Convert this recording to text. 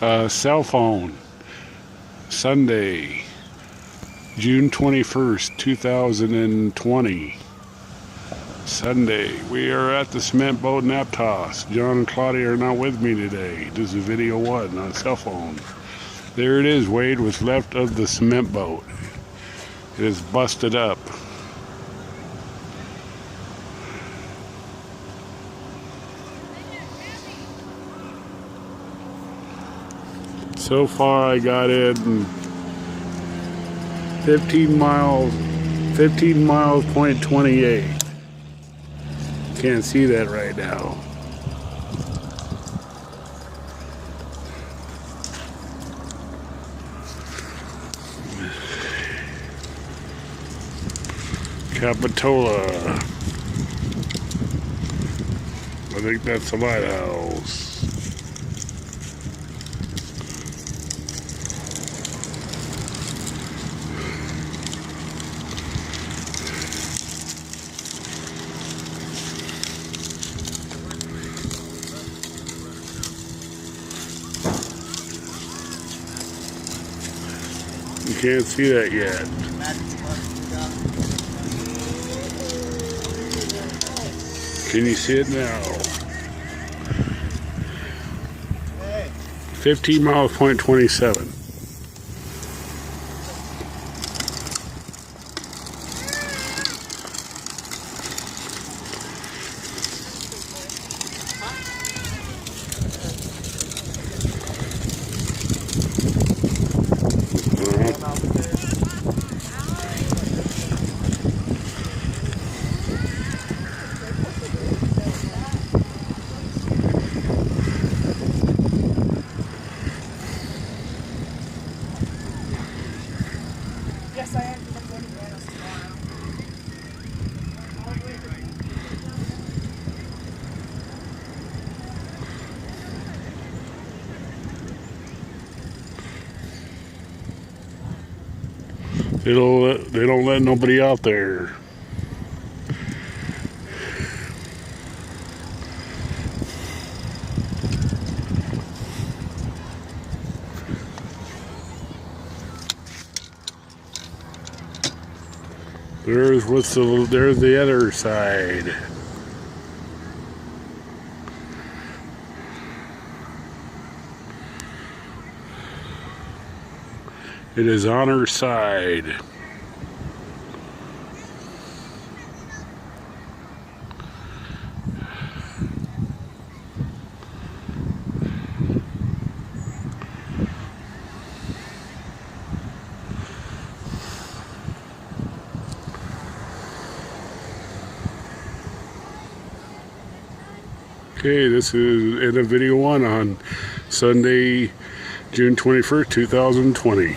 Cell phone. Sunday, June 21st, 2020. Sunday. We are at the cement boat in Aptos. John and Claudia are not with me today. This is video one on cell phone. There it is, Wade, what's left of the cement boat. It is busted up. So far I got in 15 miles, point 28. Can't see that right now. Capitola. I think that's the lighthouse. You can't see that yet. Can you see it now? 15 miles, point 27. Yes, I am. Tomorrow. They don't let nobody out there. There's the other side. It is on her side. Okay, this is end of video one on Sunday, June 21st, 2020.